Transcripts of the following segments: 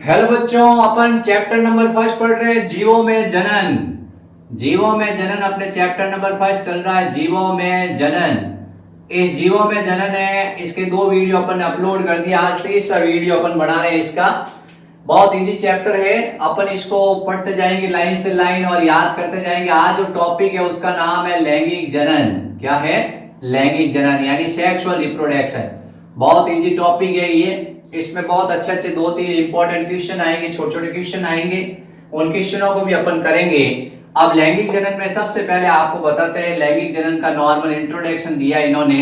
Hello बच्चों, अपन chapter number first पढ़ रहे हैं, जीवों में जनन। जीवों में जनन अपने चैप्टर नंबर फर्स्ट चल रहा है, जीवों में जनन। इस जीवों में जनन है, इसके 2 वीडियो अपन ने अपलोड कर दिया। आज 3रा वीडियो अपन बना रहे हैं इसका। बहुत इजी चैप्टर है, अपन इसको पढ़ते जाएंगे लाइन से लाइन और याद करते जाएंगे। आज जो टॉपिक है उसका नाम है लैंगिक जनन। क्या है? लैंगिक जनन यानी सेक्सुअल रिप्रोडक्शन। बहुत इजी टॉपिक है ये। इसमें बहुत अच्छे अच्छे 2-3 इंपॉर्टेंट क्वेश्चन आएंगे, छोटे छोटे क्वेश्चन आएंगे, उन क्वेश्चनों को भी अपन करेंगे। अब लैंगिक जनन में सबसे पहले आपको बताते हैं, लैंगिक जनन का नॉर्मल इंट्रोडक्शन दिया इन्होंने।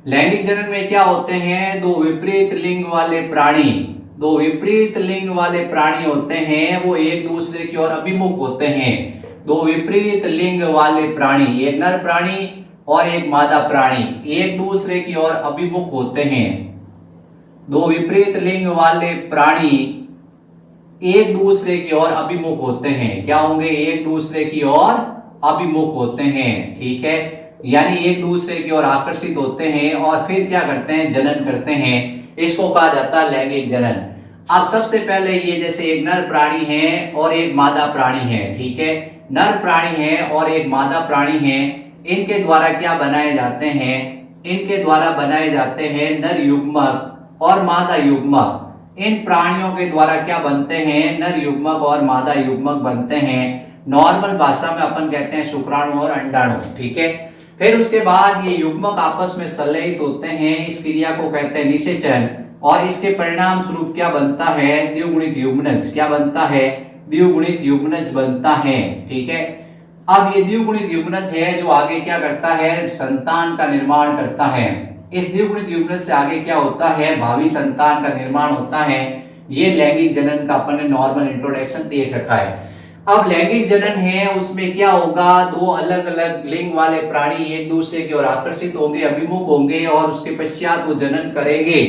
लैंगिक जनन में क्या होते हैं? दो विपरीत लिंग वाले प्राणी, दो विपरीत लिंग वाले प्राणी होते हैं, वो एक दूसरे की ओर अभिमुख होते हैं। दो विपरीत लिंग वाले प्राणी, एक नर प्राणी और एक मादा प्राणी, एक दूसरे की ओर अभिमुख होते हैं। दो विपरीत लिंग वाले प्राणी एक दूसरे की ओर अभिमुख होते हैं। क्या होंगे? एक दूसरे की ओर अभिमुख होते हैं। ठीक है, यानी एक दूसरे की ओर आकर्षित होते हैं और फिर क्या करते हैं? जनन करते हैं। इसको कहा जाता है लैंगिक जनन। अब सबसे पहले ये जैसे एक नर प्राणी है और एक मादा प्राणी है। ठीक है, नर प्राणी है और एक मादा प्राणी है। इनके द्वारा क्या बनाए जाते हैं? इनके द्वारा बनाए जाते हैं नर युग्मक और मादा युग्मक। इन प्राणियों के द्वारा क्या बनते हैं? नर युग्मक और मादा युग्मक बनते हैं। नॉर्मल भाषा में अपन कहते हैं शुक्राणु और अंडाणु। ठीक है, फिर उसके बाद ये युग्मक आपस में संलयित होते हैं। इस क्रिया को कहते हैं निषेचन और इसके परिणाम स्वरूप क्या बनता है? द्विगुणित युग्मनज। क्या बनता है? द्विगुणित युग्मनज बनता है। ठीक है, अब ये द्विगुणित युग्मनज है जो आगे क्या करता है? संतान का निर्माण करता है। इस द्विगुणित युग्मनज से आगे क्या होता है? भावी संतान का निर्माण होता है। ये लैंगिक जनन का अपन ने नॉर्मल इंट्रोडक्शन देख रखा है। अब लैंगिक जनन है, उसमें क्या होगा? दो अलग अलग लिंग वाले प्राणी एक दूसरे की ओर आकर्षित होंगे, अभिमुख होंगे और उसके पश्चात वो जनन करेंगे।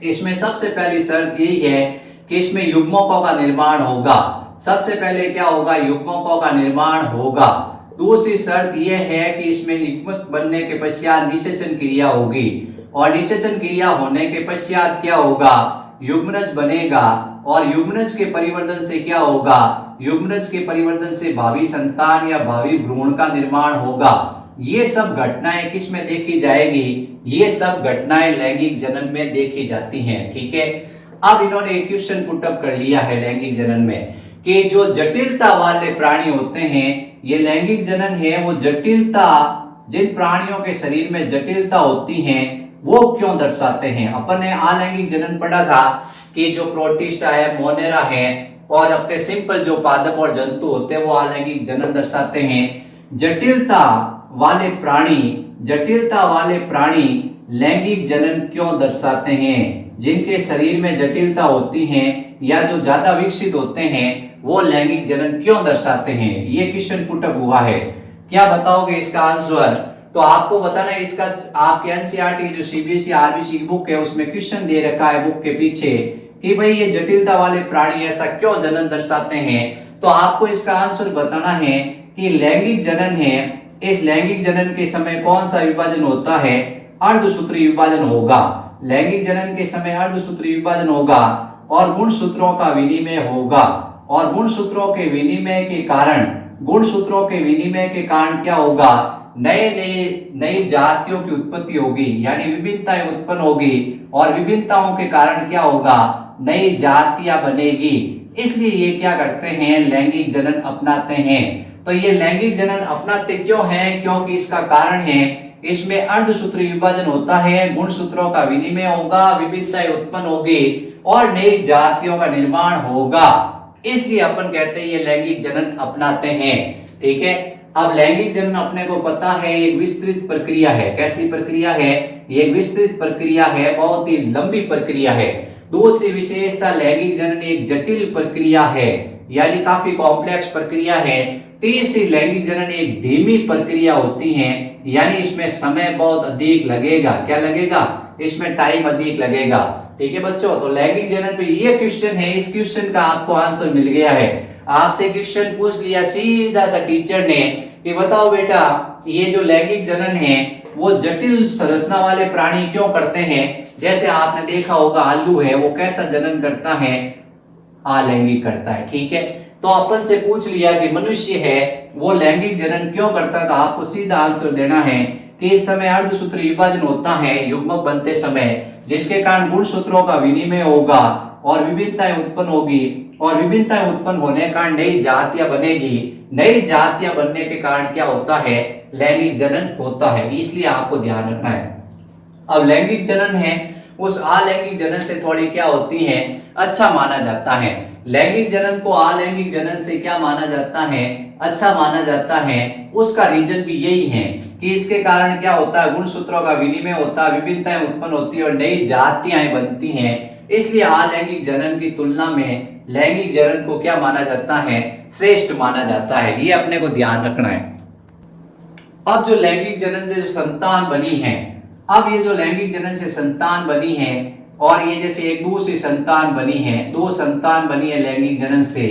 इसमें सबसे पहली शर्त यही है कि इसमें युग्मकों का निर्माण होगा। सबसे पहले क्या होगा? युग्मकों का निर्माण होगा। दूसरी शर्त यह है कि इसमें युग्मक बनने के पश्चात निषेचन क्रिया होगी और निषेचन क्रिया होने के पश्चात क्या होगा? युग्मनज बनेगा और युग्मनज के परिवर्तन से क्या होगा? युग्मनज के परिवर्तन से भावी संतान या भावी भ्रूण का निर्माण होगा। ये सब घटनाएं किस में देखी जाएगी? ये सब घटनाएं लैंगिक जनन में देखी जाती हैं। ठीक है, अब इन्होंने एक क्वेश्चन पुटअप कर लिया है लैंगिक जनन में कि जो जटिलता वाले प्राणी होते हैं, ये लैंगिक जनन है, वो जटिलता, जिन प्राणियों के शरीर में जटिलता होती है वो क्यों दर्शाते हैं? अपन ने अलैंगिक जनन पढ़ा था कि जो प्रोटिस्टा है, मोनेरा है और अपने सिंपल जो पादप और जंतु होते हैं वो अलैंगिक जनन दर्शाते हैं। जटिलता वाले प्राणी, जटिलता वाले प्राणी लैंगिक जनन क्यों दर्शाते हैं? जिनके शरीर में जटिलता होती है या जो ज्यादा विकसित होते हैं वो लैंगिक जनन क्यों दर्शाते हैं? ये क्वेश्चन पुटअप हुआ है। क्या बताओगे इसका आंसर? तो आपको बताना है इसका। आपके एनसीईआरटी जो सीबीएसई आरबीसी की बुक है उसमें क्वेश्चन दे रखा है बुक के पीछे कि भाई ये जटिलता वाले प्राणी ऐसा क्यों जनन दर्शाते हैं। तो आपको इसका आंसर बताना है कि लैंगिक जनन है, इस लैंगिक जनन के समय कौन सा विभाजन होता है? अर्धसूत्री विभाजन होगा। लैंगिक जनन के समय अर्धसूत्री विभाजन होगा और गुणसूत्रों का विनिमय होगा और गुणसूत्रों के विनिमय के कारण, गुणसूत्रों के विनिमय के कारण क्या होगा? नई जातियों की उत्पत्ति होगी, यानी विभिन्नताएं उत्पन्न होगी और विभिन्नताओं के कारण क्या होगा? नई जातियां बनेगी। इसलिए ये क्या करते हैं? लैंगिक जनन अपनाते हैं। तो ये लैंगिक जनन अपनाते क्यों हैं? क्योंकि इसका कारण है इसमें अर्धसूत्री विभाजन होता है, गुणसूत्रों का विनिमय होगा, विभिन्नताएं उत्पन्न होगी और नई जातियों का निर्माण होगा। इसलिए अपन कहते हैं ये लैंगिक जनन अपनाते हैं। ठीक है, अब लैंगिक जनन अपने को पता है एक विस्तृत प्रक्रिया है। कैसी प्रक्रिया है? ये एक विस्तृत प्रक्रिया है, बहुत ही लंबी प्रक्रिया है। दूसरी विशेषता, लैंगिक जनन एक जटिल प्रक्रिया है, यानी काफी कॉम्प्लेक्स प्रक्रिया है। तीसरी, लैंगिक जनन एक धीमी प्रक्रिया होती है, यानी इसमें समय बहुत अधिक लगेगा। क्या लगेगा? इसमें टाइम अधिक लगेगा। ठीक है बच्चों, तो लैंगिक जनन पे ये क्वेश्चन है, इस क्वेश्चन का आपको आंसर मिल गया है। आपसे क्वेश्चन पूछ लिया सीधा सा टीचर ने कि बताओ बेटा ये जो लैंगिक जनन है वो जटिल संरचना वाले प्राणी क्यों करते हैं? जैसे आपने देखा होगा आलू है वो कैसा जनन करता है, अलैंगिक करता है। ठीक है, तो अपन से पूछ लिया कि मनुष्य है वो लैंगिक जनन क्यों करता है, तो आपको सीधा आंसर देना है कि इस समय अर्धसूत्र विभाजन होता है युग्मक बनते समय, जिसके कारण गुणसूत्रों का विनिमय होगा और विभिन्नताएं उत्पन्न होगी, और विभिन्नताएं उत्पन्न होने के कारण नई जातियां बनेगी। नई जातियां बनने के कारण क्या होता है, लैंगिक जनन होता है, इसलिए आपको ध्यान रखना है। अब लैंगिक जनन है उस अलैंगिक जनन से थोड़ी क्या होती है, अच्छा माना जाता है। लैंगिक जनन को अलैंगिक जनन से क्या माना जाता है, अच्छा माना जाता है। उसका रीजन भी यही है कि इसके कारण क्या होता है, गुणसूत्रों का विनिमय होता है, विभिन्नताएं उत्पन्न होती है और नई जातियां बनती हैं। इसलिए अलैंगिक जनन की तुलना में लैंगिक जनन को क्या माना जाता है, श्रेष्ठ माना जाता है। ये अपने को ध्यान रखना है। अब जो लैंगिक जनन से जो संतान बनी है, अब ये जो लैंगिक जनन से संतान बनी है और ये जैसे एक दूसरी संतान बनी है, दो संतान बनी है लैंगिक जनन से,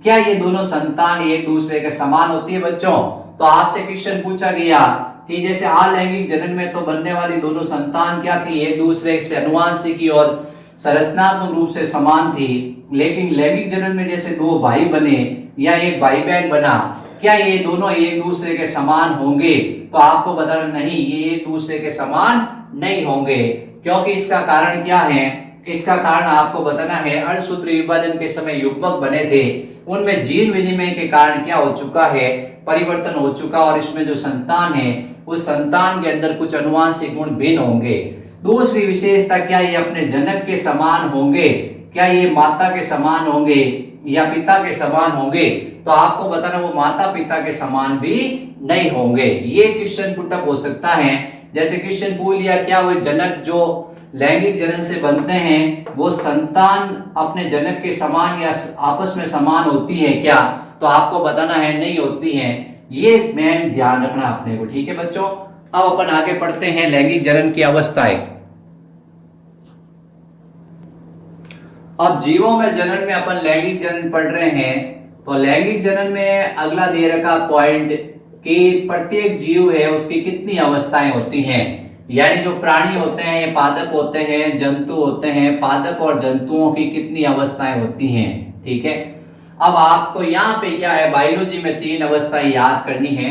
क्या ये दोनों संतान एक दूसरे के समान होती है बच्चों? तो आपसे क्वेश्चन पूछा गया कि जैसे अलैंगिक जनन में तो बनने वाली दोनों संतान क्या थी, एक दूसरे से अनुवांशिकी और संरचनात्मक रूप से समान थी, लेकिन लैंगिक जनन में जैसे दो भाई बने या एक भाई बहन बना, क्या ये दोनों एक दूसरे के समान होंगे? तो आपको बताना नहीं, ये एक दूसरे के समान नहीं होंगे। क्योंकि इसका कारण क्या है, इसका कारण आपको बताना है, अर्धसूत्र विभाजन के समय युग्मक बने थे, उनमें जीन विनिमय के कारण क्या हो चुका है, परिवर्तन हो चुका, और इसमें जो संतान है उस संतान के अंदर कुछ अनुवांशिक गुण भिन्न होंगे। दूसरी विशेषता, क्या ये अपने जनक के समान होंगे, क्या ये माता के समान होंगे या पिता के समान होंगे? तो आपको बताना वो माता पिता के समान भी नहीं होंगे। ये क्वेश्चन पुटअप हो सकता है। जैसे क्वेश्चन पूछ लिया, क्या वो जनक जो लैंगिक जनन से बनते हैं वो संतान अपने जनक के समान या आपस में समान होती है क्या? तो आपको बताना है नहीं होती है। ये मेन ध्यान रखना अपने को। ठीक है बच्चों, अब अपन आगे पढ़ते हैं लैंगिक जनन की अवस्थाएं। अब जीवों में जनन में अपन लैंगिक जनन पढ़ रहे हैं, तो लैंगिक जनन में अगला दे रखा पॉइंट कि प्रत्येक जीव है उसकी कितनी अवस्थाएं होती हैं। यानी जो प्राणी होते हैं, ये पादप होते हैं, जंतु होते हैं, पादप और जंतुओं की कितनी अवस्थाएं होती हैं। ठीक है, अब आपको यहाँ पे क्या है, बायोलॉजी में 3 अवस्थाएं याद करनी है।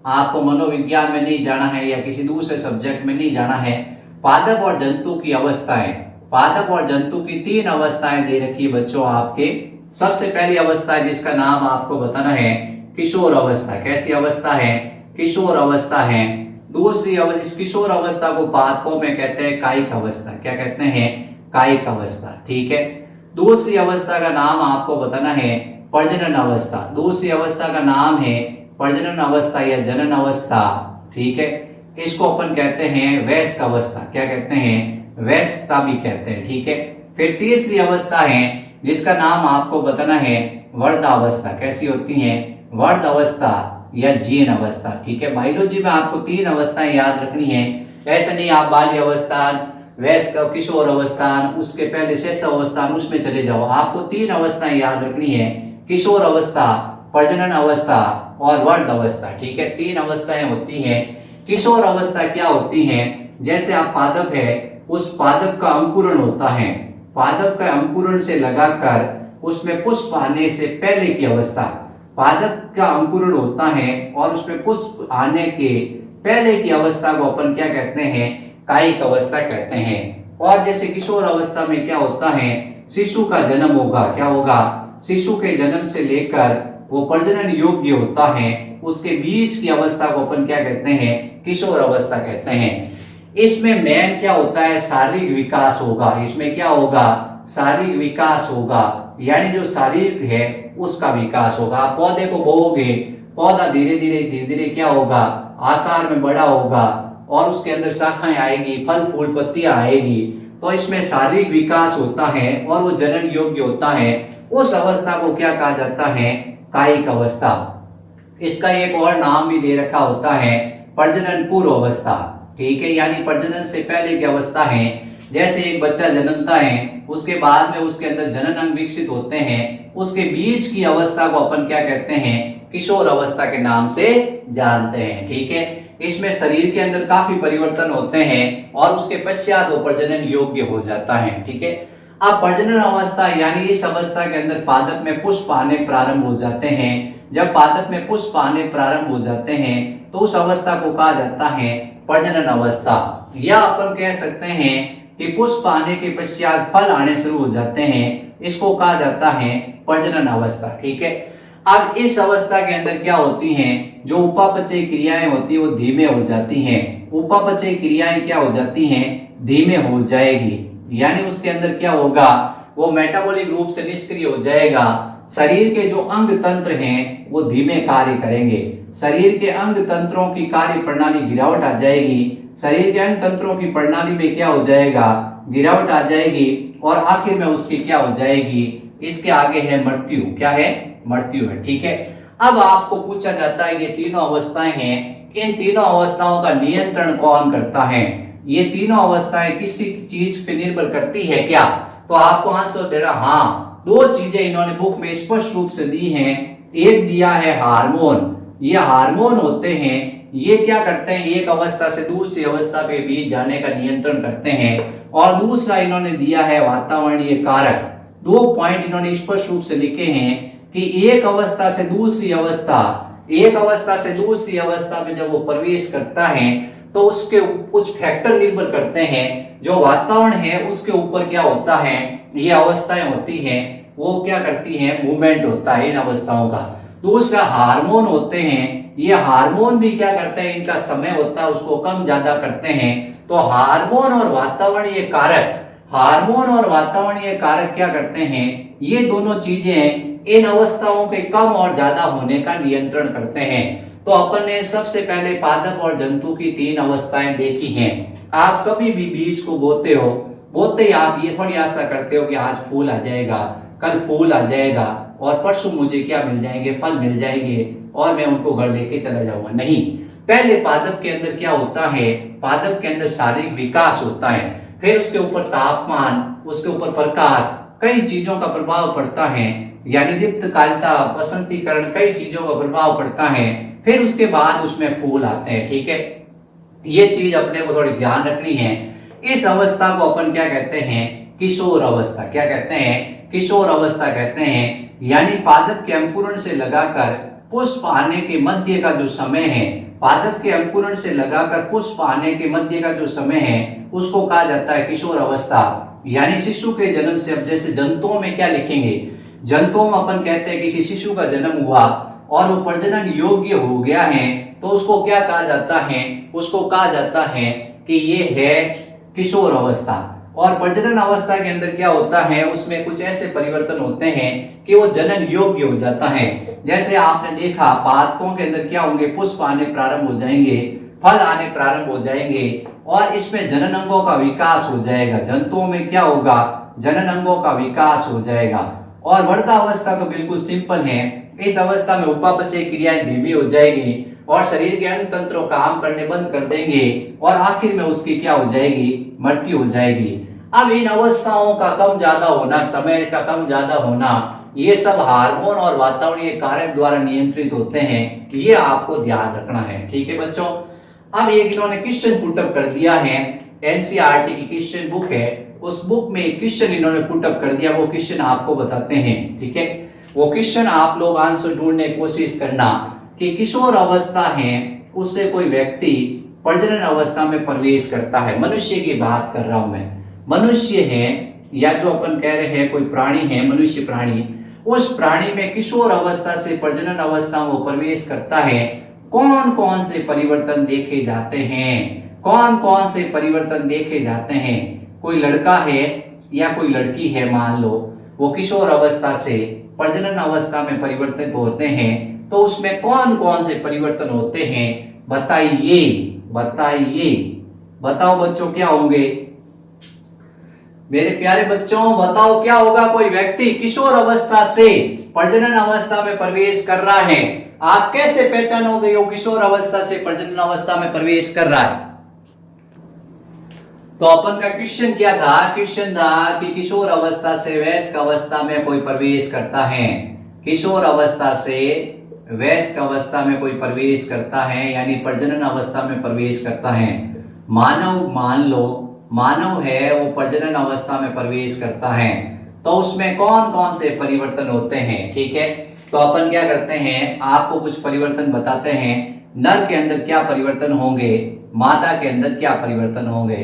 आपको मनोविज्ञान में नहीं जाना है या किसी दूसरे सब्जेक्ट में नहीं जाना है। पादप और जंतु की अवस्थाएं, पादप और जंतु की 3 अवस्थाएं दे रखी है बच्चों आपके। सबसे पहली अवस्था है जिसका नाम आपको बताना है किशोर अवस्था। कैसी अवस्था है? किशोर अवस्था है। दूसरी इस किशोर अवस्था को पादपों में कहते हैं कायिक अवस्था। क्या कहते हैं? कायिक अवस्था। ठीक है, दूसरी अवस्था का नाम आपको बताना है प्रजनन अवस्था। दूसरी अवस्था का नाम है प्रजनन अवस्था या जनन अवस्था। ठीक है, इसको अपन कहते हैं वयस्क अवस्था। क्या कहते हैं? वयस्कता भी कहते हैं। ठीक है, फिर तीसरी अवस्था है जिसका नाम आपको बताना है वर्धावस्था। कैसी होती है? वर्ध अवस्था या जीन अवस्था। ठीक है, बायोलॉजी में आपको 3 अवस्थाएं याद रखनी है। ऐसे नहीं आप बाल्य अवस्थान, वयस्क, किशोर अवस्थान, उसके पहले शेष अवस्थान उसमें चले जाओ। आपको 3 अवस्थाएं याद रखनी है, किशोर अवस्था, प्रजनन अवस्था और वर्ध अवस्था। ठीक है, 3 अवस्थाएं होती हैं। किशोर अवस्था क्या होती है? जैसे आप पादप है, उस पादप का अंकुरण होता है, पादप का अंकुरण से लगाकर उसमें पुष्प आने से पहले की अवस्था, पादप का अंकुरण होता है और उसमें पुष्प आने के पहले की अवस्था को अपन क्या कहते हैं? कायिक अवस्था कहते हैं। और जैसे किशोर अवस्था में क्या होता है? शिशु का जन्म होगा। क्या होगा? शिशु के जन्म से लेकर वो प्रजनन योग्य होता है, उसके बीच की अवस्था को अपन क्या कहते हैं? किशोर अवस्था कहते हैं। इसमें मेन क्या होता है? शारीरिक विकास होगा। इसमें क्या होगा? शारीरिक विकास होगा, यानी जो शारीरिक है उसका विकास होगा। आप पौधे को बोओगे, पौधा धीरे धीरे क्या होगा? आकार में बड़ा होगा और उसके अंदर शाखाएं आएगी, फल फूल पत्तियां आएगी। तो इसमें शारीरिक विकास होता है और वो जनन योग्य होता है। उस अवस्था को क्या कहा जाता है? कायिक अवस्था। इसका एक और नाम भी दे रखा होता है प्रजनन पूर्व अवस्था। ठीक है, यानी प्रजनन से पहले की अवस्था है। जैसे एक बच्चा जन्मता है, उसके बाद में उसके अंदर जनन अंग विकसित होते हैं, उसके बीच की अवस्था को अपन क्या कहते हैं? किशोर अवस्था के नाम से जानते हैं। ठीक है, इसमें शरीर के अंदर काफी परिवर्तन होते हैं और उसके पश्चात वो प्रजनन योग्य हो जाता है। ठीक है, अब प्रजनन अवस्था यानी इस अवस्था के अंदर पादप में पुष्प आने प्रारंभ हो जाते हैं। जब पादप में पुष्प आने प्रारंभ हो जाते हैं तो उस अवस्था को कहा जाता है प्रजनन अवस्था, या अपन कह सकते हैं कि पुष्प आने के पश्चात फल आने शुरू हो जाते हैं, इसको कहा जाता है प्रजनन अवस्था। ठीक है, अब इस अवस्था के अंदर क्या होती हैं, जो उपापचय क्रियाएं होती है वो धीमे हो जाती हैं। उपापचय क्रियाएं क्या हो जाती हैं, धीमे हो जाएगी, यानी उसके अंदर क्या होगा, वो मेटाबॉलिक रूप से निष्क्रिय हो जाएगा। शरीर के जो अंग तंत्र हैं वो धीमे कार्य करेंगे, शरीर के अंग तंत्रों की कार्य प्रणाली गिरावट आ जाएगी, शरीर के अंग तंत्रों की प्रणाली में क्या हो जाएगा, गिरावट आ जाएगी, और आखिर में उसकी क्या हो जाएगी, इसके आगे है मृत्यु। क्या है, मृत्यु है। ठीक है, अब आपको पूछा जाता है ये तीनों अवस्थाएं हैं, इन तीनों अवस्थाओं का नियंत्रण कौन करता है, ये तीनों अवस्थाएं किसी चीज पे निर्भर करती है क्या, तो आपको आंसर देना हाँ, दो चीजें इन्होंने बुक में स्पष्ट रूप से दी हैं। एक दिया है हार्मोन, ये हार्मोन होते हैं, ये क्या करते हैं, एक अवस्था से दूसरी अवस्था के बीच जाने का नियंत्रण करते हैं। और दूसरा इन्होंने दिया है वातावरणीय कारक। दो पॉइंट इन्होंने स्पष्ट रूप से लिखे हैं कि एक अवस्था से दूसरी अवस्था, एक अवस्था से दूसरी अवस्था में जब वो प्रवेश करता है तो उसके कुछ फैक्टर निर्भर करते हैं, जो वातावरण है उसके ऊपर क्या होता है, ये अवस्थाएं होती हैं, वो क्या करती हैं, मूवमेंट होता है इन अवस्थाओं का। दूसरा हार्मोन होते हैं, ये हार्मोन भी क्या करते हैं, इनका समय होता है उसको कम ज्यादा करते हैं। तो हार्मोन और वातावरणीय कारक, हार्मोन और वातावरणीय कारक क्या करते हैं, ये दोनों चीजें इन अवस्थाओं के कम और ज्यादा होने का नियंत्रण करते हैं। तो अपन ने सबसे पहले पादप और जंतु की तीन अवस्थाएं देखी हैं। आप कभी भी बीज को बोते हो, बोते ही आप ये थोड़ी आशा करते हो कि आज फूल आ जाएगा, कल फूल आ जाएगा और परसों मुझे क्या मिल जाएंगे, फल मिल जाएंगे और मैं उनको घर लेके चला जाऊंगा। नहीं, पहले पादप के अंदर क्या होता है, पादप के अंदर शारीरिक विकास होता है, फिर उसके ऊपर तापमान, उसके ऊपर प्रकाश, कई चीजों का प्रभाव पड़ता है, यानी दीप्तकालिता, वसंतीकरण, कई चीजों का प्रभाव पड़ता है, फिर उसके बाद उसमें फूल आते हैं। ठीक है, ये चीज अपने को थोड़ी ध्यान रखनी है। इस अवस्था को अपन क्या कहते हैं, किशोर अवस्था। क्या कहते हैं, किशोर अवस्था कहते हैं, यानी पादप के अंकुरण से लगाकर पुष्प आने के मध्य का जो समय है, पादप के अंकुरण से लगाकर पुष्प आने के मध्य का जो समय है उसको कहा जाता है किशोर अवस्था। यानी शिशु के जन्म से, अब जैसे जंतुओं में क्या लिखेंगे, जंतुओं में अपन कहते हैं किसी शिशु का जन्म हुआ और वो प्रजनन योग्य हो गया है तो उसको क्या कहा जाता है, उसको कहा जाता है कि ये है किशोर अवस्था। और प्रजनन अवस्था के अंदर क्या होता है, उसमें कुछ ऐसे परिवर्तन होते हैं कि वो जनन योग्य हो जाता है। जैसे आपने देखा पादपों के अंदर क्या होंगे, पुष्प आने प्रारंभ हो जाएंगे, फल आने प्रारंभ हो जाएंगे और इसमें जनन अंगों का विकास हो जाएगा। जंतुओं में क्या होगा, जनन अंगों का विकास हो जाएगा। और वर्धा अवस्था तो बिल्कुल सिंपल है, इस अवस्था में उपापचय क्रियाएं धीमी हो जाएगी और शरीर के अंग तंत्र काम करने बंद कर देंगे और आखिर में उसकी क्या हो जाएगी, मृत्यु हो जाएगी। अब इन अवस्थाओं का कम ज्यादा होना, समय का कम ज्यादा होना, ये सब हार्मोन और वातावरणीय कारक द्वारा नियंत्रित होते हैं, ये आपको ध्यान रखना है। ठीक है बच्चों, अब एक इन्होंने क्वेश्चन पुटअप कर दिया है, एनसीईआरटी की क्वेश्चन बुक है, उस बुक में एक क्वेश्चन इन्होंने पुटअप कर दिया, वो क्वेश्चन आपको बताते हैं। ठीक है, वो क्वेश्चन आप लोग आंसर ढूंढने की कोशिश करना कि किशोर अवस्था है उससे कोई व्यक्ति प्रजनन अवस्था में प्रवेश करता है, मनुष्य की बात कर रहा हूं मैं, मनुष्य है या जो अपन कह रहे हैं कोई प्राणी है, मनुष्य प्राणी, उस प्राणी में किशोर अवस्था से प्रजनन अवस्था में प्रवेश करता है, कौन कौन से परिवर्तन देखे जाते हैं, कौन कौन से परिवर्तन देखे जाते हैं। कोई लड़का है या कोई लड़की है, मान लो वो किशोर अवस्था से प्रजनन अवस्था में परिवर्तित होते हैं, तो उसमें कौन कौन से परिवर्तन होते हैं, बताइए बताइए, बताओ बच्चों क्या होंगे, मेरे प्यारे बच्चों बताओ क्या होगा। कोई व्यक्ति किशोर अवस्था से प्रजनन अवस्था में प्रवेश कर रहा है, आप कैसे पहचानोगे वो किशोर अवस्था से प्रजनन अवस्था में प्रवेश कर रहा है। तो अपन का क्वेश्चन क्या था, क्वेश्चन था कि किशोर अवस्था से वयस्क अवस्था में कोई प्रवेश करता है, किशोर अवस्था से वयस्क अवस्था में कोई प्रवेश करता है, यानी प्रजनन अवस्था में प्रवेश करता है। मानव, मान लो मानव है वो प्रजनन अवस्था में प्रवेश करता है तो उसमें कौन कौन से परिवर्तन होते हैं, ठीक है। तो अपन क्या करते हैं, आपको कुछ परिवर्तन बताते हैं। नर के अंदर क्या परिवर्तन होंगे, मादा के अंदर क्या परिवर्तन होंगे।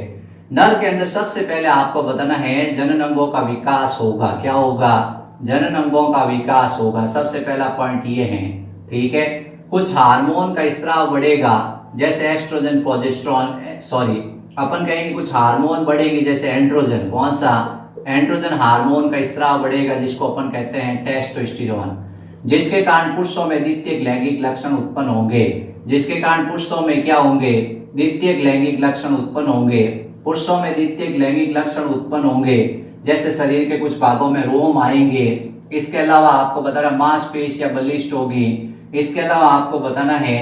नर के अंदर सबसे पहले आपको बताना है जनन अंगों का विकास होगा। क्या होगा, जनन अंगों का विकास होगा। सबसे पहला पॉइंट ये है, ठीक है। कुछ हार्मोन का स्त्राव बढ़ेगा जैसे एस्ट्रोजन, प्रोजेस्टेरॉन, सॉरी अपन कहेंगे कुछ हार्मोन बढ़ेंगे जैसे एंड्रोजन। कौन सा, एंड्रोजन हार्मोन का स्त्राव बढ़ेगा जिसको अपन कहते हैं टेस्टोस्टेरोन, जिसके कारण पुरुषों में द्वितीयक लैंगिक लक्षण उत्पन्न होंगे। जिसके कारण पुरुषों में क्या होंगे, द्वितीयक लैंगिक लक्षण उत्पन्न होंगे। पुरुषों में द्वितीयक लैंगिक लक्षण उत्पन्न होंगे जैसे शरीर के कुछ भागों में रोम आएंगे। इसके अलावा आपको बताना मांसपेशियां बलिष्ठ होगी। इसके अलावा आपको बताना है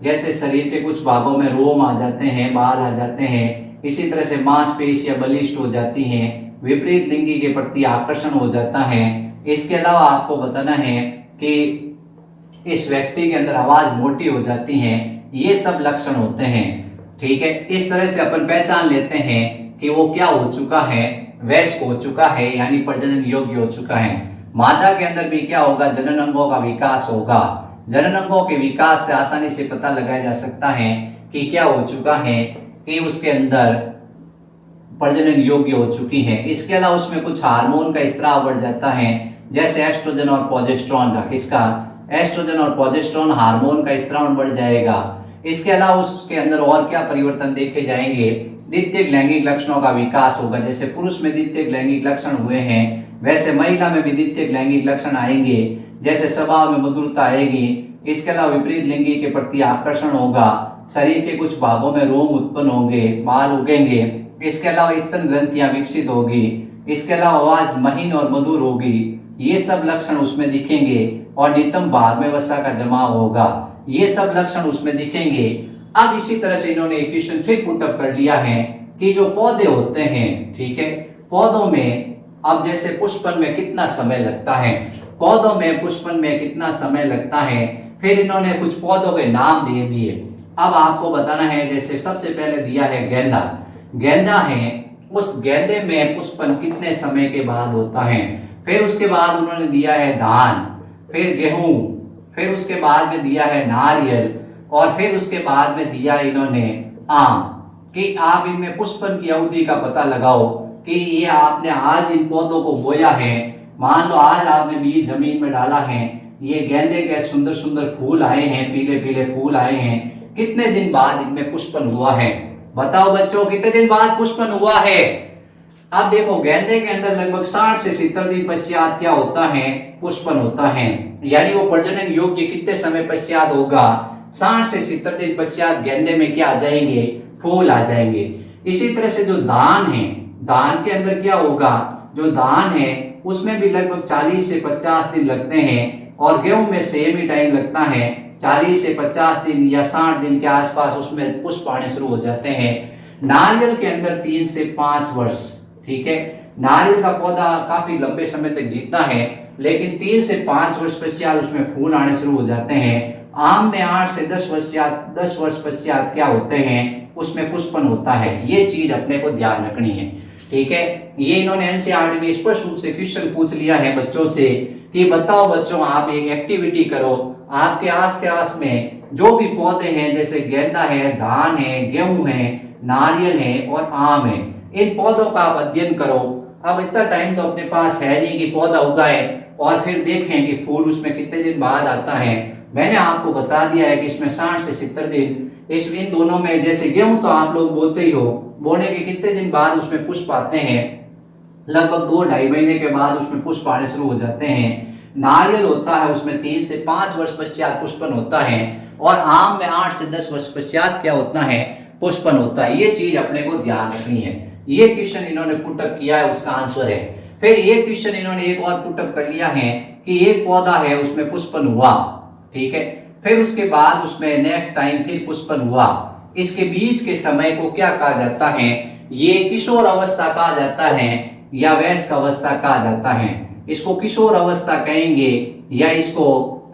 जैसे शरीर के कुछ भागों में रोम आ जाते हैं, बाल आ जाते हैं, इसी तरह से मांसपेशियां बलिष्ठ हो जाती हैं, विपरीत लिंगी के प्रति आकर्षण हो जाता है। इसके अलावा आपको बताना है कि इस व्यक्ति के अंदर आवाज मोटी हो जाती है। ये सब लक्षण होते हैं, ठीक है। इस तरह से अपन पहचान लेते हैं कि वो क्या हो चुका है, वयस्क हो चुका है, यानी प्रजनन योग्य हो चुका है। मादा के अंदर भी क्या होगा, जनन अंगों का विकास होगा। जनन अंगों के विकास से आसानी से पता लगाया जा सकता है कि क्या हो चुका है, कि उसके अंदर प्रजनन योग्य हो चुकी है। इसके अलावा उसमें कुछ हार्मोन का स्त्राव बढ़ जाता है जैसे एस्ट्रोजन और प्रोजेस्टेरॉन का। किसका, एस्ट्रोजन और प्रोजेस्टेरॉन हार्मोन का स्त्राव बढ़ जाएगा। इसके अलावा उसके अंदर और क्या परिवर्तन देखे जाएंगे, द्वितीयक लैंगिक लक्षणों का विकास होगा। जैसे पुरुष में द्वितीयक लैंगिक लक्षण हुए हैं वैसे महिला में भी द्वितीयक लैंगिक लक्षण आएंगे। जैसे स्वभाव में मधुरता आएगी। इसके अलावा विपरीत लिंगी के प्रति आकर्षण होगा। शरीर के कुछ भागों में रोम उत्पन्न होंगे, बाल उगेंगे। इसके अलावा स्तन ग्रंथियां विकसित होगी। इसके अलावा आवाज महीन और मधुर होगी। ये सब लक्षण उसमें दिखेंगे और नितंब भाग में वसा का जमाव होगा। ये सब लक्षण उसमें दिखेंगे। अब इसी तरह से इन्होंने एक क्वेश्चन फिर पुटअप कर लिया है कि जो पौधे होते हैं, ठीक है, पौधों में अब जैसे पुष्पन में कितना समय लगता है, पौधों में पुष्पन में कितना समय लगता है। फिर इन्होंने कुछ पौधों के नाम दे दिए। अब आपको बताना है, जैसे सबसे पहले दिया है गेंदा। गेंदा है, उस गेंदे में पुष्पन कितने समय के बाद होता है। फिर उसके बाद उन्होंने दिया है धान, फिर गेहूं, फिर उसके बाद में दिया है नारियल और फिर उसके बाद में दिया इन्होंने आम। कि आप इनमें पुष्पन की अवधि का पता लगाओ कि ये आपने आज इन पौधों को बोया है, मान लो आज आपने बीज जमीन में डाला है, ये गेंदे के सुंदर सुंदर फूल आए हैं, पीले पीले फूल आए हैं, कितने दिन बाद इनमें पुष्पन हुआ है। बताओ बच्चों, कितने दिन बाद पुष्पन हुआ है। अब देखो गेंदे के अंदर लगभग 60 से 70 दिन पश्चात क्या होता है, पुष्पन होता है। यानी वो प्रजनन योग्य कितने समय पश्चात होगा, 60 से 70 दिन पश्चात गेंदे में क्या आ जाएंगे, फूल आ जाएंगे। इसी तरह से जो धान है, धान के अंदर क्या होगा, जो धान है उसमें भी लगभग 40 से 50 दिन लगते हैं और गेहूं में सेम ही टाइम लगता है, 40 से 50 दिन या 60 दिन के आसपास उसमें पुष्प आने शुरू हो जाते हैं। नारियल के अंदर 3 से 5 वर्ष, ठीक है, नारियल का पौधा काफी लंबे समय तक जीता है लेकिन 3 से 5 वर्ष पश्चात उसमें फूल आने शुरू हो जाते हैं। आम में 8 से 10 वर्ष पश्चात क्या होते हैं, उसमें पुष्पन होता है। ये चीज अपने को ध्यान रखनी है, ठीक है। ये इन्होंने एनसीईआरटी में स्पष्ट रूप से क्वेश्चन पूछ लिया है बच्चों से कि बताओ बच्चों, आप एक एक्टिविटी करो, आपके आस के आस में जो भी पौधे हैं जैसे गेंदा है, धान है, गेहूं है, नारियल है और आम है, इन पौधों का आप अध्ययन करो। अब इतना टाइम तो अपने पास है नहीं कि पौधा उगाए और फिर देखें कि फूल उसमें कितने दिन बाद आता है। मैंने आपको बता दिया है कि इसमें 60 से 70 दिन, इन दोनों में जैसे गेहूं तो आप लोग बोलते ही हो, बोने के कितने दिन बाद उसमें पुष्प आते हैं, लगभग 2-2.5 महीने के बाद उसमें पुष्प आने शुरू हो जाते हैं। नारियल होता है उसमें 3 से 5 वर्ष पश्चात पुष्पन होता है और आम में 8 से 10 वर्ष पश्चात क्या होता है, पुष्पन होता है। ये चीज अपने को ध्यान रखनी है। ये क्वेश्चन इन्होंने पुटअप किया है, उसका आंसर है। फिर ये क्वेश्चन इन्होंने एक और पुटअप कर लिया है कि एक पौधा है उसमें पुष्पन हुआ, ठीक है, फिर उसके बाद उसमें नेक्स्ट टाइम फिर पुष्पन हुआ, इसके बीच के समय को क्या कहा जाता है, ये किशोर अवस्था कहा जाता है या वयस्क अवस्था कहा जाता है। इसको किशोर अवस्था कहेंगे या इसको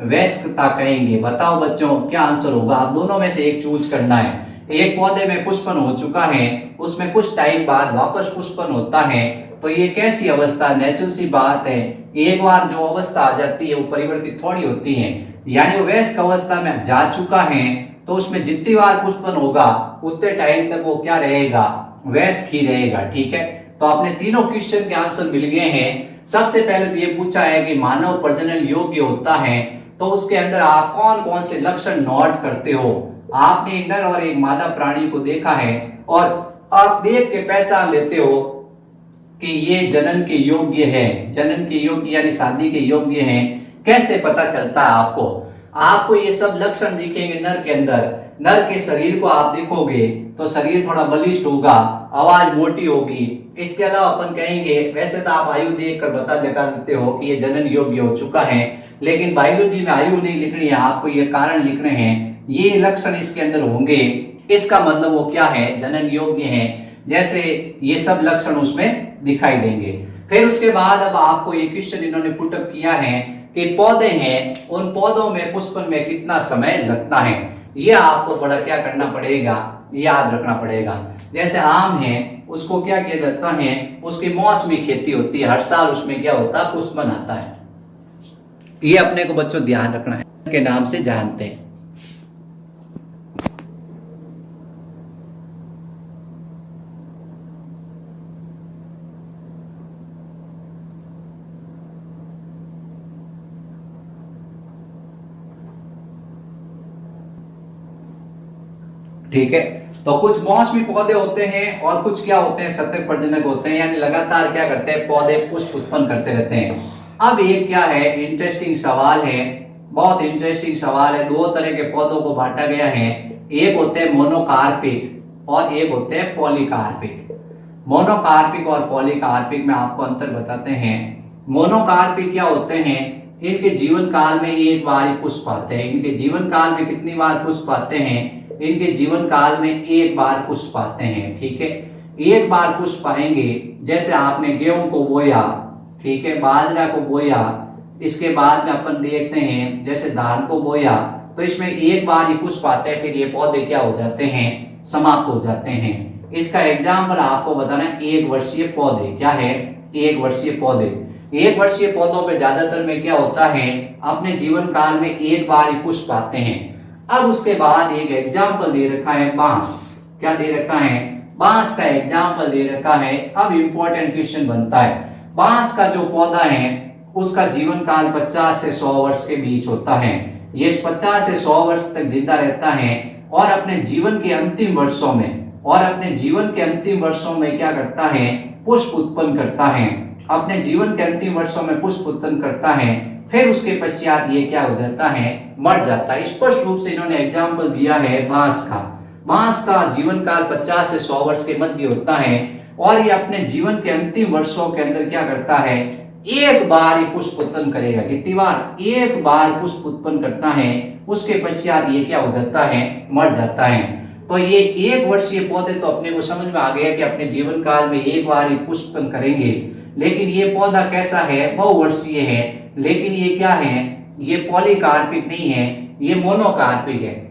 वयस्कता कहेंगे। बताओ बच्चों क्या आंसर होगा, आप दोनों में से एक चूज करना है। एक पौधे में पुष्पन हो चुका है, उसमें कुछ टाइम बाद वापस पुष्पन होता है, तो ये कैसी अवस्था, नेचुरल सी बात है। एक बार जो अवस्था आ जाती है वो परिवर्तित थोड़ी होती है, यानी वो वयस्क अवस्था में जा चुका है तो उसमें जितनी बार पुष्पन होगा उतने टाइम तक वो क्या रहेगा, वयस्क ही रहेगा। ठीक है, तो आपने तीनों क्वेश्चन के आंसर मिल गए हैं। सबसे पहले तो ये पूछा है कि मानव प्रजनन योग्य होता है, तो उसके अंदर आप कौन कौन से लक्षण नोट करते हो। आपने एक नर और एक मादा प्राणी को देखा है और आप देख के पहचान लेते हो कि ये जनन के योग्य है, जनन के योग्य यानी शादी के योग्य है। कैसे पता चलता है आपको, आपको ये सब लक्षण दिखेंगे नर के अंदर। नर के शरीर को आप देखोगे तो शरीर थोड़ा बलिष्ठ होगा, आवाज मोटी होगी। इसके अलावा अपन कहेंगे, वैसे तो आप आयु देखकर बता लगा देते हो कि ये जनन योग्य हो चुका है, लेकिन बायोलॉजी में आयु नहीं लिखनी है, आपको ये कारण लिखने हैं, ये लक्षण इसके अंदर होंगे, इसका मतलब वो क्या है, जनन योग्य है। जैसे ये सब लक्षण उसमें दिखाई देंगे। फिर उसके बाद अब आपको ये क्वेश्चन इन्होंने पुटअप किया है कि पौधे हैं, उन पौधों में पुष्पन में कितना समय लगता है। ये आपको थोड़ा क्या करना पड़ेगा, याद रखना पड़ेगा। जैसे आम है, उसको क्या किया जाता है, उसकी मौसमी खेती होती है, हर साल उसमें क्या होता है, पुष्पन आता है। ये अपने को बच्चों ध्यान रखना है, के नाम से जानते हैं। ठीक है, तो कुछ मौसमी पौधे होते हैं और कुछ क्या होते हैं, सतत प्रजनक होते हैं, यानी लगातार क्या करते हैं, पौधे पुष्प उत्पन्न करते रहते हैं। अब ये क्या है, इंटरेस्टिंग सवाल है, बहुत इंटरेस्टिंग सवाल है। दो तरह के पौधों को बांटा गया है, एक होते हैं मोनोकार्पिक और एक होते हैं पॉलीकार्पिक। मोनोकार्पिक और पॉलीकार्पिक में आपको अंतर बताते हैं। मोनोकार्पिक क्या होते हैं, इनके जीवन काल में एक बार ही पुष्प आते हैं। इनके जीवन काल में कितनी बार पुष्प आते हैं, इनके जीवन काल में एक बार पुष्प आते हैं। ठीक है, एक बार पुष्प आएंगे। जैसे आपने गेहूं को बोया, ठीक है, बाजरा को बोया, इसके बाद में अपन देखते हैं जैसे धान को बोया, तो इसमें एक बार ही पुष्प आते हैं, फिर ये पौधे क्या हो जाते हैं, समाप्त हो जाते हैं। इसका एग्जाम्पल आपको बताना है, एक वर्षीय पौधे। क्या है, एक वर्षीय पौधे। एक वर्षीय पौधों पे ज्यादातर में क्या होता है, अपने जीवन काल में एक बार ही पुष्प आते हैं। अब उसके बाद एक एग्जाम्पल दे रखा है बांस। क्या दे रखा है, बांस का एग्जाम्पल दे रखा है। अब इंपॉर्टेंट क्वेश्चन बनता है, बांस का जो पौधा है उसका जीवन काल 50 से 100 वर्ष के बीच होता है। ये 50 से 100 वर्ष तक जिंदा रहता है और अपने जीवन के अंतिम वर्षों में क्या करता है, पुष्प उत्पन्न करता है। अपने जीवन के अंतिम वर्षों में पुष्प उत्पन्न करता है, फिर उसके पश्चात ये क्या हो जाता है, मर जाता है। स्पष्ट रूप से इन्होंने एग्जाम्पल दिया है बांस का। बांस का जीवन काल 50 से 100 वर्ष के मध्य होता है और ये अपने जीवन के अंतिम वर्षों के अंदर क्या करता है, एक बार ही पुष्प उत्पन्न करेगा। कितनी बार, एक बार पुष्प उत्पन्न करता है, उसके पश्चात ये क्या हो जाता है, मर जाता है। तो ये एक वर्षीय पौधे तो अपने को समझ में आ गया कि अपने जीवन काल में एक बार ही पुष्प उत्पन्न करेंगे। लेकिन ये पौधा कैसा है, बहुवर्षीय है, लेकिन ये क्या है, ये पॉलीकार्पिक नहीं है, ये मोनोकार्पिक है।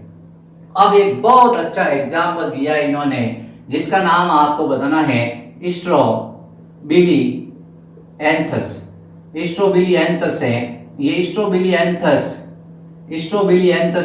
अब एक बहुत अच्छा एग्जाम्पल दिया इन्होंने, जिसका नाम आपको बताना है स्ट्रोबिलियंथस। स्ट्रोबिलियंथस है, ये स्ट्रोबिलियंथस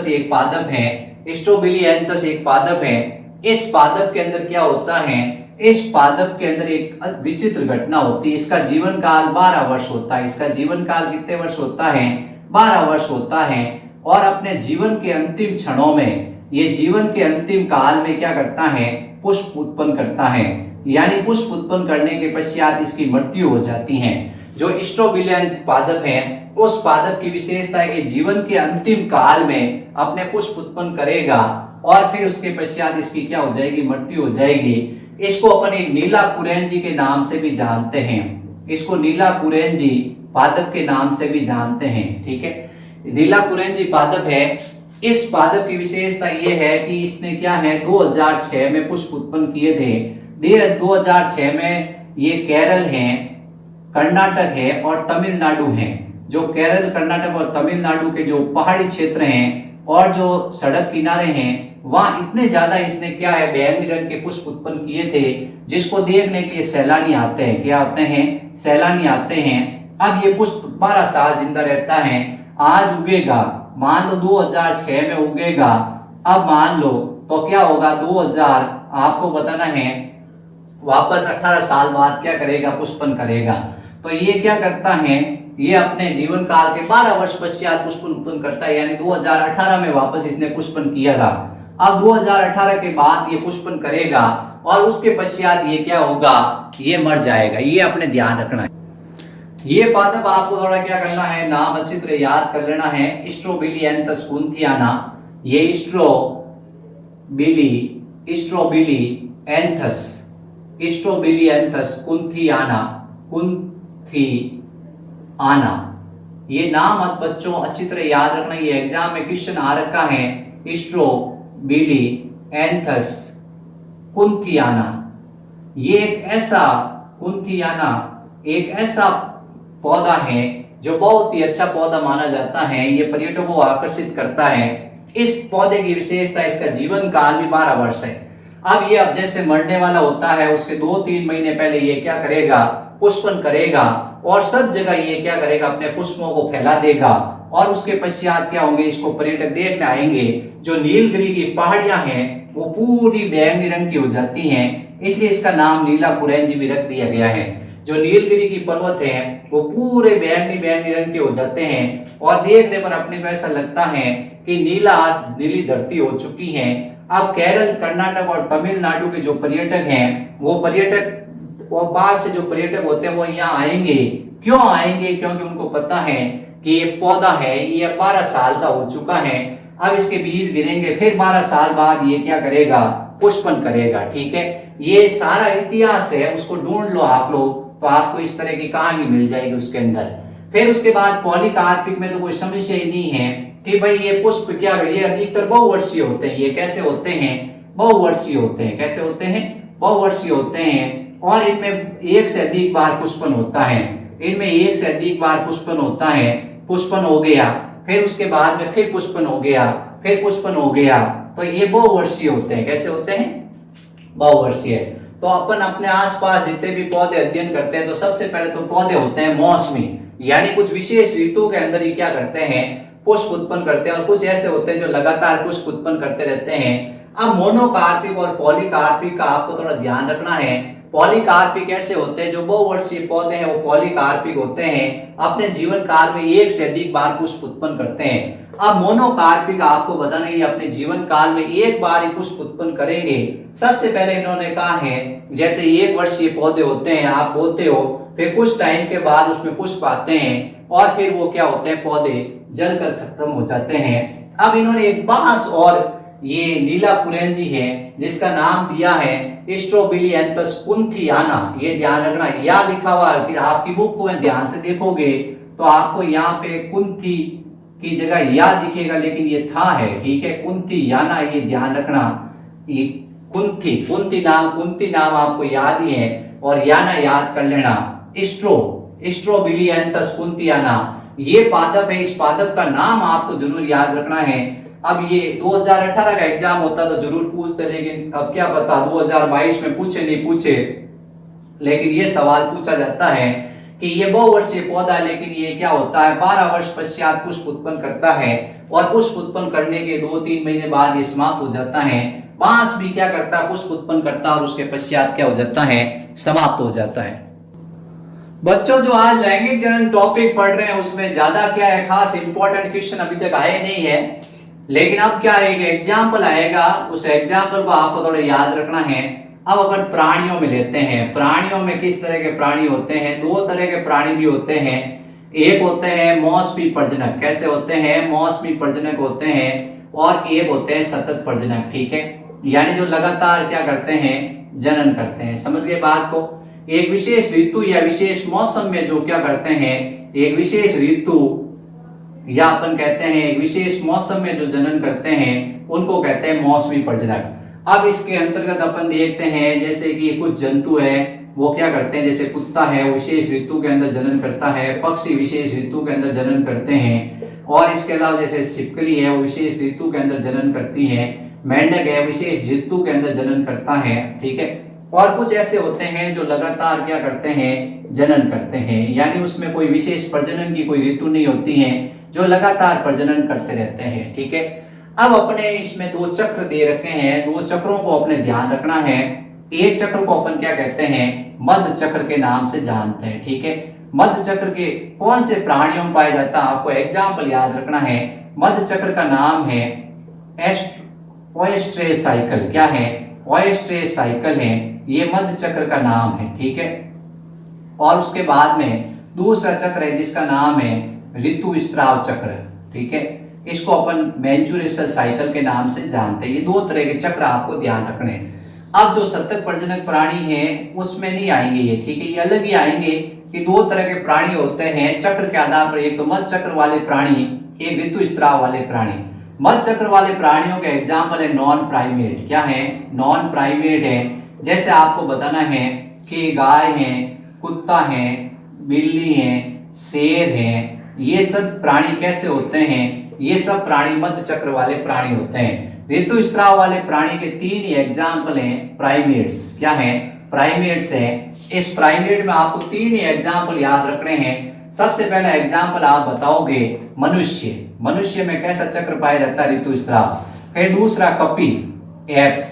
एक पादप है। स्ट्रोबिलियंथस एक पादप है। इस पादप के अंदर क्या होता है, इस पादप के अंदर एक विचित्र घटना होती है। इसका जीवन काल 12 वर्ष होता है। इसका जीवन काल कितने वर्ष होता है, 12 वर्ष होता है। और अपने जीवन के अंतिम क्षणों में, ये जीवन के अंतिम काल में क्या करता है, पुष्प उत्पन्न करता है। यानी पुष्प उत्पन्न करने के पश्चात इसकी मृत्यु हो जाती है। जो स्ट्रोबिलियंथ पादप है, उस पादप की विशेषता है कि जीवन के अंतिम काल में अपने पुष्प उत्पन्न करेगा और फिर उसके पश्चात इसकी क्या हो जाएगी, मृत्यु हो जाएगी। इसको अपन एक नीला कुरेंजी के नाम से भी जानते हैं। इसको नीला कुरेंजी पादप के नाम से भी जानते हैं। ठीक है, नीला कुरेंजी पादप है। इस पादप की विशेषता ये है कि इसने क्या है, 2006 में पुष्प उत्पन्न किए थे। 2006 में ये केरल है, कर्नाटक है और तमिलनाडु है। जो केरल, कर्नाटक और तमिलनाडु के जो पहाड़ी क्षेत्र हैं और जो सड़क किनारे हैं, वहां इतने ज्यादा इसने क्या है बैंगनी रंग के पुष्प उत्पन्न किए थे, जिसको देखने के लिए सैलानी आते हैं। क्या आते हैं? सैलानी आते हैं। अब ये पुष्प 12 साल जिंदा रहता है। आज उगेगा, मान लो 2006 में उगेगा, अब मान लो तो क्या होगा 2000, आपको बताना है वापस 18 साल बाद क्या करेगा? पुष्पन करेगा। तो ये क्या करता है? ये अपने जीवन काल के 12 वर्ष पश्चात पुष्पन उत्पन्न करता है, यानी 2018 में वापस इसने पुष्पन किया था। अब 2018 के बाद ये पुष्पन करेगा और उसके पश्चात ये क्या होगा? ये मर जाएगा। ये अपने ध्यान रखना है। ये पादप आपको थोड़ा क्या करना है, नाम अच्छी तरह याद कर लेना है। स्ट्रोबिलियंथस कुंथियाना, ये स्ट्रोबिलियंथस कुंथियाना, ये नाम अब बच्चों अच्छी तरह याद रखना। ये एग्जाम में क्वेश्चन आ रखा है। स्ट्रोबिलियंथस कुंथियाना, ये एक ऐसा पौधा है जो बहुत ही अच्छा पौधा माना जाता है। ये पर्यटकों को आकर्षित करता है। इस पौधे की विशेषता, इसका जीवन काल भी 12 वर्ष है। अब ये जैसे मरने वाला होता है, उसके 2-3 महीने पहले ये क्या करेगा? पुष्पन करेगा और सब जगह ये क्या करेगा? अपने पुष्पों को फैला देगा और उसके पश्चात क्या होंगे? इसको पर्यटक देखने आएंगे। जो नीलगिरी की पहाड़ियां हैं वो पूरी बैंगनी रंग की हो जाती हैं, इसलिए इसका नाम नीला कुरेंजी भी रख दिया गया है। जो नीलगिरी की पर्वत है वो पूरे बैंगनी रंग के हो जाते हैं और देखने पर अपने को ऐसा लगता है कि नीली धरती हो चुकी है। अब केरल, कर्नाटक और तमिलनाडु के जो पर्यटक हैं, वो पर्यटक और बाहर से जो पर्यटक होते हैं वो यहाँ आएंगे। क्यों आएंगे? क्योंकि उनको पता है कि ये पौधा है, ये 12 साल का हो चुका है। अब इसके बीज गिरेंगे, फिर 12 साल बाद ये क्या करेगा? पुष्पन करेगा। ठीक है, ये सारा इतिहास है, उसको ढूंढ लो आप लोग, तो आपको इस तरह की कहानी मिल जाएगी उसके अंदर। फिर उसके बाद पॉलीकार्पिक में तो कोई समस्या ही नहीं है कि भाई ये पुष्प क्या है, ये अधिकतर बहुवर्षीय होते हैं। ये कैसे होते हैं? बहुवर्षीय होते हैं। कैसे होते हैं? बहुवर्षीय होते हैं और इनमें एक से अधिक बार पुष्पन होता है। इनमें एक से अधिक बार पुष्पन होता है। पुष्पन हो गया, फिर उसके बाद में फिर पुष्पन हो गया, फिर पुष्पन हो गया, तो ये बहुवर्षीय होते हैं। कैसे होते हैं? बहुवर्षीय। तो अपन अपने आसपास जितने भी पौधे अध्ययन करते हैं तो सबसे पहले तो पौधे होते हैं मौसमी, यानी कुछ विशेष ऋतु के अंदर ही क्या करते हैं? पुष्प उत्पन्न करते हैं। और कुछ ऐसे होते हैं जो लगातार पुष्प उत्पन्न करते रहते हैं। अब मोनोकार्पिक और पॉलीकार्पिक का आपको थोड़ा ध्यान रखना है। पॉलीकार्पिक ऐसे होते हैं जो बहुवर्षीय पौधे हैं, वो पॉलीकार्पिक होते हैं, अपने जीवन काल में एक से अधिक बार पुष्प उत्पन्न करते हैं। अब मोनोकार्पिक आपको बताना है, अपने जीवन काल में एक बार ही पुष्प उत्पन्न करेंगे। सबसे पहले इन्होंने कहा है जैसे 1 वर्षीय पौधे होते हैं, आप बोते हो, फिर कुछ टाइम के बाद उसमें पुष्प आते हैं और फिर वो क्या होते हैं? पौधे जलकर खत्म हो जाते हैं। अब इन्होंने एक बांस और ये नीला कुरेंजी है जिसका नाम दिया है स्ट्रोबिलियंथस कुंथियाना। ये ध्यान रखना, या लिखा हुआ है, फिर आपकी बुक को ध्यान से देखोगे तो आपको यहाँ पे कुंथी की जगह या दिखेगा, लेकिन ये था है। ठीक है, कुंथियाना, ये ध्यान रखना। ये कुंथी नाम आपको याद ही है और याना याद कर लेना। स्ट्रोबिलियंथस कुंथियाना ये पादप है। इस पादप का नाम आपको जरूर याद रखना है। अब ये 2018 का एग्जाम होता तो जरूर पूछते, लेकिन अब क्या पता 2022 में पूछे नहीं पूछे, लेकिन ये सवाल पूछा जाता है कि ये बहुवर्षीय पौधा है, लेकिन ये क्या होता है? 12 वर्ष पश्चात पुष्प उत्पन्न करता है और पुष्प उत्पन्न करने के 2-3 महीने बाद ये समाप्त हो जाता है। बांस भी क्या करता है? पुष्प उत्पन्न करता है और उसके पश्चात क्या हो जाता है? समाप्त हो जाता है। बच्चों जो आज लैंगिक जनन टॉपिक पढ़ रहे हैं उसमें ज्यादा क्या है, खास इंपॉर्टेंट क्वेश्चन अभी तक आए नहीं है, लेकिन अब क्या है, एग्जाम्पल आएगा, उस एग्जाम्पल को आपको थोड़ा याद रखना है। अब अपन प्राणियों में लेते हैं, प्राणियों में किस तरह के प्राणी होते हैं? 2 तरह के प्राणी भी होते हैं। एक होते हैं मौसमी प्रजनक। कैसे होते हैं? मौसमी प्रजनक होते हैं। और एक होते हैं सतत प्रजनक। ठीक है, यानी जो लगातार क्या करते हैं? जनन करते हैं। समझ गए बात को? एक विशेष ऋतु या विशेष मौसम में जो क्या करते हैं, एक विशेष ऋतु या अपन कहते हैं एक विशेष मौसम में जो जनन करते हैं उनको कहते हैं मौसमी प्रजनक। अब इसके अंतर्गत अपन देखते हैं जैसे कि कुछ जंतु है वो क्या करते हैं, जैसे कुत्ता है वो विशेष ऋतु के अंदर जनन करता है, पक्षी विशेष ऋतु के अंदर जनन करते हैं, और इसके अलावा जैसे छिपकली है वो विशेष ऋतु के अंदर जनन करती है, मेंढक है विशेष ऋतु के अंदर जनन करता है, ठीक है। और कुछ ऐसे होते हैं जो लगातार क्या करते हैं, जनन करते हैं, यानी उसमें कोई विशेष प्रजनन की कोई ऋतु नहीं होती है, जो लगातार प्रजनन करते रहते हैं, ठीक है। अब अपने इसमें दो चक्र दे रखे हैं, दो चक्रों को अपने ध्यान रखना है। एक चक्र को अपन क्या कहते हैं, मध्य चक्र के नाम से जानते हैं, ठीक है। मध्य चक्र के कौन से प्राणियों में पाया जाता है, आपको एग्जाम्पल याद रखना है। मध्य चक्र का नाम है ओएस्ट्रेस साइकिल, क्या है, ओएस्ट्रेस साइकिल है, ये मध्य चक्र का नाम है, ठीक है। और उसके बाद में दूसरा चक्र है जिसका नाम है ऋतु स्त्राव चक्र, ठीक है। इसको अपन मेंस्ट्रुअल साइकिल के नाम से जानते हैं। ये दो तरह के चक्र आपको ध्यान रखने हैं। अब जो सतत प्रजनक प्राणी है उसमें नहीं आएंगे ये, ठीक है, ये अलग ही आएंगे कि दो तरह के प्राणी होते हैं चक्र के आधार पर। एक तो मध्य चक्र वाले प्राणी, एक ऋतु स्त्राव वाले प्राणी। मध्य चक्र वाले प्राणियों के एग्जाम्पल है नॉन प्राइमेट, क्या है, नॉन प्राइमेट है। जैसे आपको बताना है कि गाय है, कुत्ता है, बिल्ली है, शेर है, ये सब प्राणी कैसे होते हैं, ये सब प्राणी मध्य चक्र वाले प्राणी होते हैं। ऋतु स्त्राव वाले प्राणी के तीन ही एग्जाम्पल हैं प्राइमेट्स, क्या है, प्राइमेट्स है। इस प्राइमेट में आपको तीन ही एग्जाम्पल याद रखने हैं। सबसे पहला एग्जाम्पल आप बताओगे मनुष्य, मनुष्य में कैसा चक्र पाया जाता है, ऋतु स्त्राव। फिर दूसरा कपी, एप्स,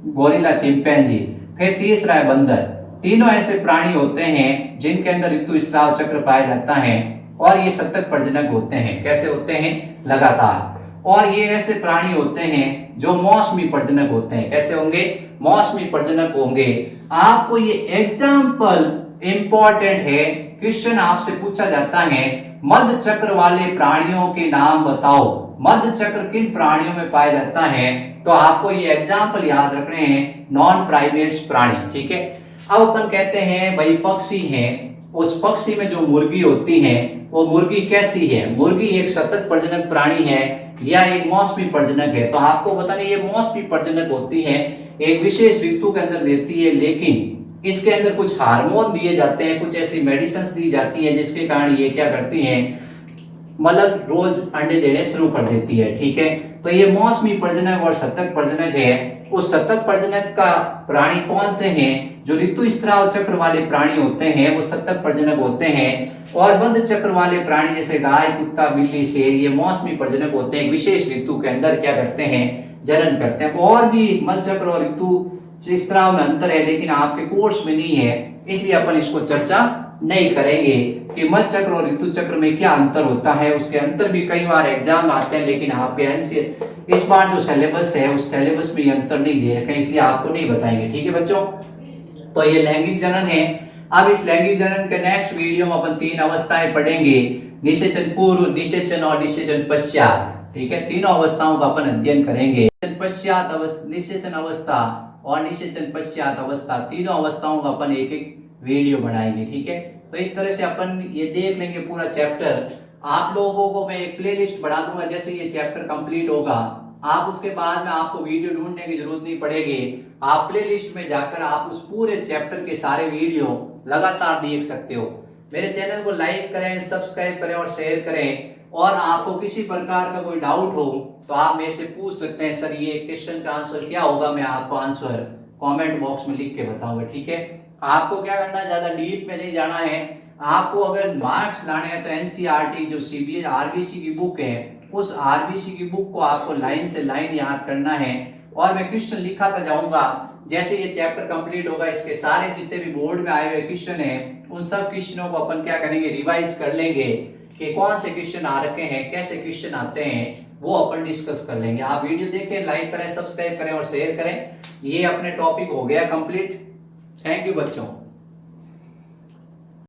गोरिल्ला, चिंपैंजी। फिर तीसरा है बंदर। तीनों ऐसे प्राणी होते हैं जिनके अंदर ऋतु स्त्राव चक्र पाया जाता है और ये सतत प्रजनक होते हैं। कैसे होते हैं, लगातार। और ये ऐसे प्राणी होते हैं जो मौसमी प्रजनक होते हैं। कैसे होंगे, मौसमी प्रजनक होंगे। आपको ये एग्जाम्पल इंपॉर्टेंट है, क्वेश्चन आपसे पूछा जाता है मध्य चक्र वाले प्राणियों के नाम बताओ, मध्य चक्र किन प्राणियों में पाया जाता है, तो आपको ये एग्जाम्पल याद रखने हैं नॉन प्राइमेट्स प्राणी, ठीक है। अब अपन कहते हैं भाई पक्षी है, उस पक्षी में जो मुर्गी होती है वो मुर्गी कैसी है, मुर्गी एक सतत प्रजनक प्राणी है या एक मौसमी प्रजनक है। तो आपको बताना ये मौसमी प्रजनक होती है, एक विशेष ऋतु के अंदर देती है, लेकिन इसके अंदर कुछ हार्मोन दिए जाते हैं, कुछ ऐसी मेडिसिन दी जाती है जिसके कारण ये क्या करती है, मतलब रोज अंडे देने शुरू कर देती है, ठीक है। तो ये मौसमी प्रजनक और सतत प्रजनक है। उस सतत प्रजनक का प्राणी कौन से हैं, जो ऋतु स्त्राव चक्र वाले प्राणी होते हैं वो सतत प्रजनक होते हैं। और मध्य चक्र वाले प्राणी जैसे गाय, कुत्ता, बिल्ली, शेर, ये मौसमी प्रजनक होते हैं, विशेष ऋतु के अंदर क्या करते हैं, जनन करते हैं। और भी मध्य चक्र और ऋतु स्त्राव में अंतर है, लेकिन आपके कोर्स में नहीं है, इसलिए अपन इसको चर्चा नहीं करेंगे कि मध्य चक्र और ऋतु चक्र में क्या अंतर होता है। उसके अंतर भी कई बार एग्जाम आते हैं, लेकिन आपके इस बार जो सिलेबस है उस सिलेबस में ये अंतर नहीं दे रखे, इसलिए आपको नहीं बताएंगे, ठीक है बच्चों। तो ये लैंगिक जनन है। अब इस लैंगिक जनन के नेक्स्ट वीडियो में अपन तीन अवस्थाएं पढ़ेंगे, निषेचन पूर्व, निषेचन और निषेचन पश्चात, ठीक है। तीनों अवस्थाओं का अपन अध्ययन करेंगे। पश्चात अवस्था, निषेचन अवस्था और निषेचन पश्चात अवस्था, तीनों अवस्थाओं का अपन एक एक वीडियो बनाएंगे, ठीक है। तो इस तरह से अपन ये देख लेंगे पूरा चैप्टर। आप लोगों को मैं एक प्लेलिस्ट बना दूंगा, जैसे ये चैप्टर कंप्लीट होगा आप उसके बाद में आपको वीडियो ढूंढने की जरूरत नहीं पड़ेगी। आप प्लेलिस्ट में जाकर आप उस पूरे चैप्टर के सारे वीडियो लगातार देख सकते हो। मेरे चैनल को लाइक करें, सब्सक्राइब करें और शेयर करें। और आपको किसी प्रकार का कोई डाउट हो तो आप मेरे से पूछ सकते हैं, सर ये क्वेश्चन का आंसर क्या होगा, मैं आपको आंसर कमेंट बॉक्स में लिख के बताऊंगा, ठीक है। आपको क्या करना है, ज्यादा डीप में नहीं जाना है। आपको अगर मार्क्स लाने हैं तो एनसीईआरटी जो सीबीएस आरबीसी की बुक है, उस आरबीसी की बुक को आपको लाइन से लाइन याद करना है और मैं क्वेश्चन लिखाता जाऊंगा। जैसे ये चैप्टर कंप्लीट होगा, इसके सारे जितने भी बोर्ड में आए हुए क्वेश्चन हैं उन सब क्वेश्चनों को अपन क्या करेंगे, रिवाइज कर लेंगे कि कौन से क्वेश्चन आ रखे हैं, कैसे क्वेश्चन आते हैं, वो अपन डिस्कस कर लेंगे। आप वीडियो देखें, लाइक करें, सब्सक्राइब करें और शेयर करें। ये अपने टॉपिक हो गया कंप्लीट। थैंक यू बच्चों।